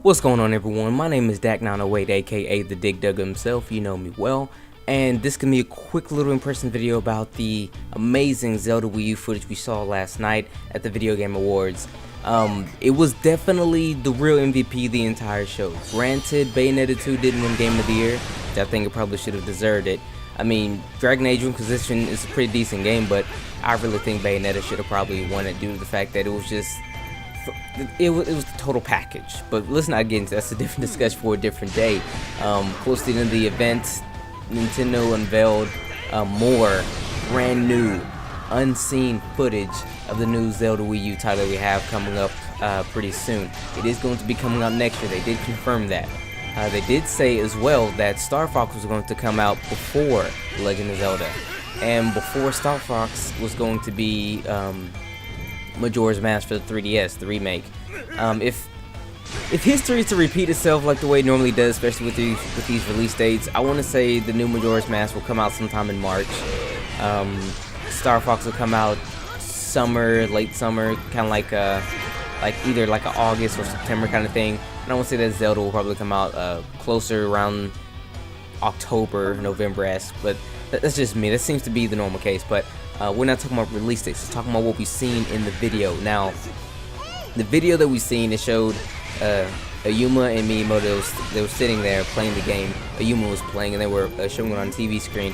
What's going on, everyone? My name is Dak908, aka the Dig Dugger himself. You know me well. And this can be a quick little impression video about the amazing Zelda Wii U footage we saw last night at the Video Game Awards. It was definitely the real MVP of the entire show. Granted, Bayonetta 2 didn't win Game of the Year, which I think it probably should have deserved it. I mean, Dragon Age Inquisition is a pretty decent game, but I really think Bayonetta should have probably won it due to the fact that it was just... It was the total package. But let's not get into that. That's a different discussion for a different day. Close to the end of the event, Nintendo unveiled more brand new, unseen footage of the new Zelda Wii U title we have coming up pretty soon. It is going to be coming out next year. They did confirm that. They did say as well that Star Fox was going to come out before Legend of Zelda, and before Star Fox was going to be Majora's Mask for the 3DS, the remake. If history is to repeat itself like the way it normally does, especially with these release dates, I want to say the new Majora's Mask will come out sometime in March. Star Fox will come out summer, late summer, kind of like either like an August or September kind of thing. And I want to say that Zelda will probably come out closer around October, November-esque, but that's just me. That seems to be the normal case, but we're not talking about release dates. We're talking about what we've seen in the video. Now, the video that we've seen, it showed Ayuma and Miyamoto. They were sitting there playing the game. Ayuma was playing, and they were showing it on a TV screen.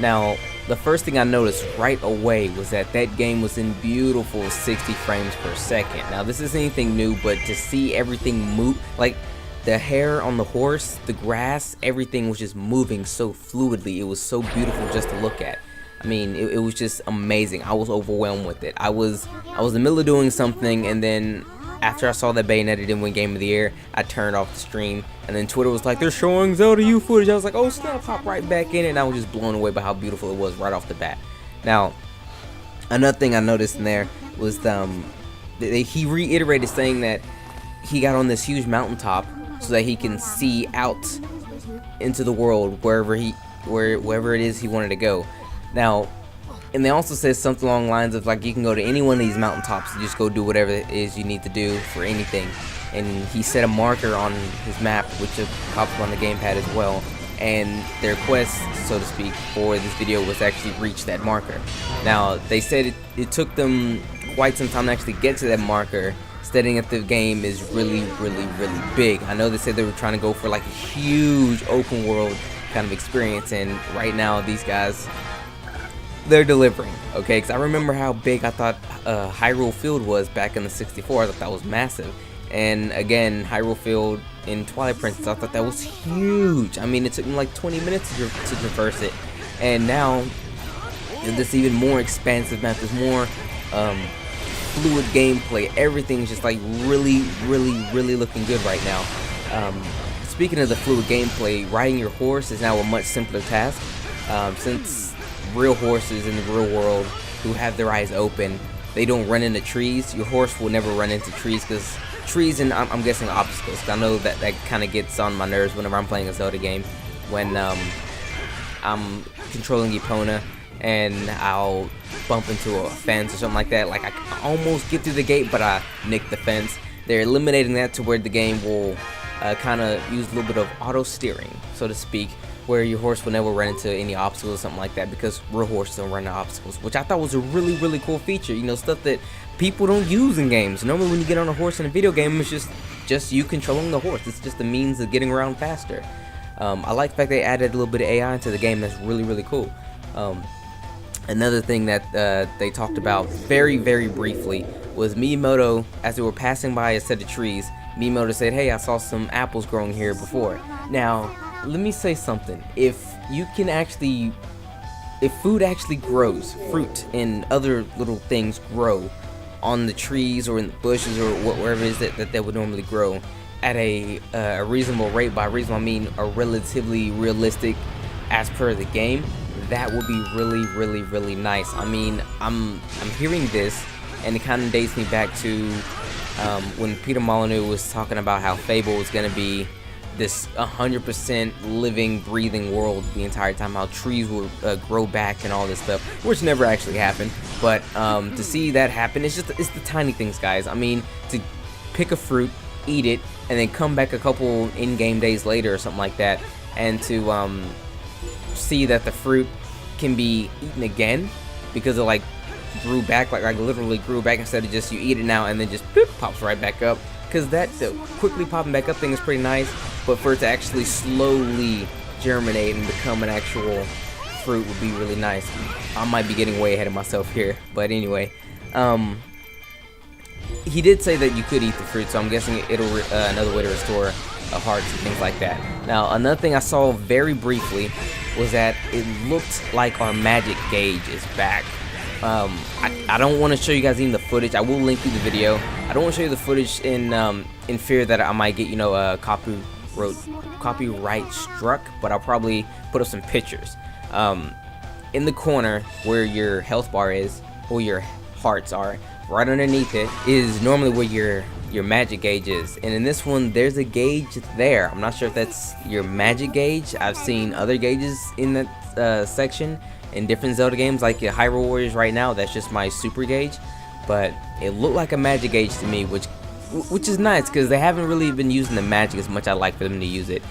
Now, the first thing I noticed right away was that game was in beautiful 60 frames per second. Now, this isn't anything new, but to see everything move, like the hair on the horse, the grass, everything was just moving so fluidly. It was so beautiful just to look at. I mean, it was just amazing. I was overwhelmed with it. I was in the middle of doing something, and then after I saw that Bayonetta didn't win Game of the Year, I turned off the stream, and then Twitter was like, they're showing Zelda U footage. I was like, oh snap, hop right back in it, and I was just blown away by how beautiful it was right off the bat. Now, another thing I noticed in there was he reiterated saying that he got on this huge mountaintop so that he can see out into the world wherever it is he wanted to go. Now, and they also said something along the lines of like you can go to any one of these mountaintops and just go do whatever it is you need to do for anything. And he set a marker on his map, which pops up on the gamepad as well. And their quest, so to speak, for this video was to actually reach that marker. Now, they said it took them quite some time to actually get to that marker, stating that the game is really, really, really big. I know they said they were trying to go for like a huge open world kind of experience, and right now these guys, they're delivering, okay? Because I remember how big I thought Hyrule Field was back in the 64. I thought that was massive. And again, Hyrule Field in Twilight Princess, I thought that was huge. I mean, it took me like 20 minutes to traverse it. And now, this even more expansive map. There's more fluid gameplay. Everything's just like really, really, really looking good right now. Speaking of the fluid gameplay, riding your horse is now a much simpler task. Since real horses in the real world who have their eyes open, they don't run into trees. Your horse will never run into trees because trees, and I'm guessing obstacles, 'cause I know that kind of gets on my nerves whenever I'm playing a Zelda game, when I'm controlling Epona and I'll bump into a fence or something like that. Like I can almost get through the gate, but I nick the fence. They're eliminating that to where the game will kind of use a little bit of auto steering, so to speak, where your horse will never run into any obstacles or something like that, because real horses don't run into obstacles, which I thought was a really, really cool feature. You know, stuff that people don't use in games. Normally when you get on a horse in a video game, it's just you controlling the horse. It's just a means of getting around faster. I like the fact they added a little bit of AI into the game. That's really, really cool. Another thing that they talked about very, very briefly was Miyamoto, as they were passing by a set of trees, Miyamoto said, hey, I saw some apples growing here before. Now, let me say something. If food actually grows, fruit and other little things grow on the trees or in the bushes or wherever it is that would normally grow at a reasonable rate, by reasonable I mean a relatively realistic as per the game, that would be really, really, really nice. I mean, I'm hearing this, and it kind of dates me back to when Peter Molyneux was talking about how Fable was going to be this 100% living, breathing world the entire time, how trees will grow back and all this stuff, which never actually happened. But to see that happen, it's the tiny things, guys. I mean, to pick a fruit, eat it, and then come back a couple in-game days later or something like that, and to see that the fruit can be eaten again because it like grew back, like literally grew back, instead of just you eat it now and then just boop, pops right back up. Because the quickly popping back up thing is pretty nice, but for it to actually slowly germinate and become an actual fruit would be really nice. I might be getting way ahead of myself here, but anyway, he did say that you could eat the fruit, so I'm guessing it'll another way to restore hearts and things like that. Now, another thing I saw very briefly was that it looked like our magic gauge is back. I don't want to show you guys even the footage. I will link you the video. I don't want to show you the footage in fear that I might get, you know, copyright struck, but I'll probably put up some pictures. In the corner where your health bar is, or your hearts are, right underneath it is normally where your magic gauge is, and in this one there's a gauge there. I'm not sure if that's your magic gauge. I've seen other gauges in that section in different Zelda games, like Hyrule Warriors right now. That's just my super gauge, but it looked like a magic gauge to me, which is nice because they haven't really been using the magic as much. I'd like for them to use it.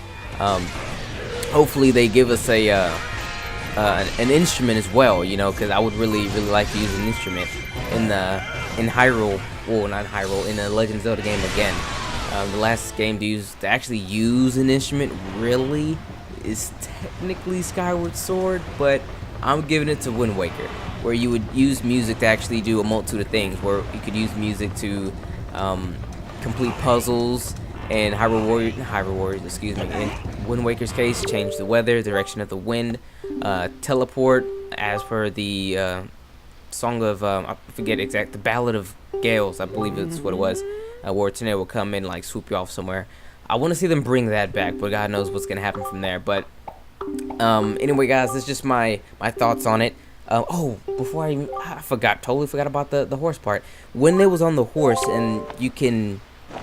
Hopefully they give us an instrument as well, you know, because I would really like to use an instrument in Hyrule, well, not Hyrule, in a Legend of Zelda game again. The last game to actually use an instrument really is technically Skyward Sword, but I'm giving it to Wind Waker, where you would use music to actually do a multitude of things, where you could use music to complete puzzles, and Hyrule Warriors, excuse me, in Wind Waker's case, change the weather, direction of the wind, teleport, as per the song of, I forget the Ballad of Gales, I believe it's what it was, where a tornado will come in, like, swoop you off somewhere. I want to see them bring that back, but God knows what's going to happen from there. But anyway, guys, that's just my thoughts on it. Oh, before I totally forgot about the horse part. When they was on the horse, and you can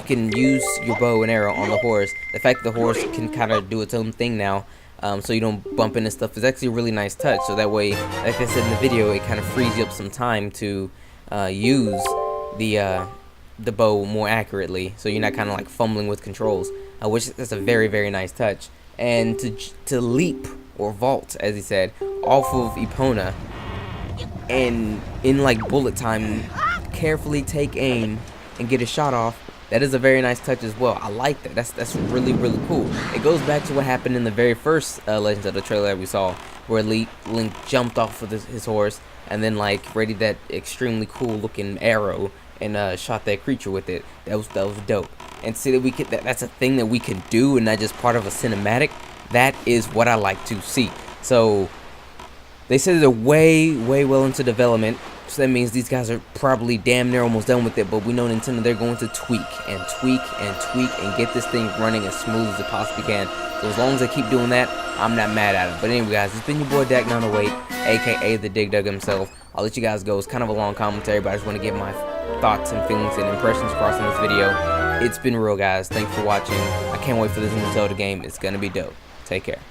use your bow and arrow on the horse, the fact that the horse can kind of do its own thing now, so you don't bump into stuff, is actually a really nice touch. So that way, like I said in the video, it kind of frees you up some time to use the bow more accurately, so you're not kind of like fumbling with controls, which is a very nice touch. And to leap or vault, as he said, off of Epona, and in like bullet time, carefully take aim and get a shot off. That is a very nice touch as well. I like that. That's really cool. It goes back to what happened in the very first Legend of the trailer that we saw, where Link jumped off of his horse and then like readied that extremely cool looking arrow and shot that creature with it. That was dope. And see that that's a thing that we can do and not just part of a cinematic. That is what I like to see. So they said they're way well into development. So that means these guys are probably damn near almost done with it, but we know Nintendo, they're going to tweak and get this thing running as smooth as it possibly can. So as long as they keep doing that, I'm not mad at them. But anyway, guys, it's been your boy Dak908, aka the Dig Dug himself. I'll let you guys go. It's kind of a long commentary, but I just want to get my thoughts and feelings and impressions across in this video. It's been real, guys. Thanks for watching. I can't wait for this new Zelda game. It's gonna be dope. Take care.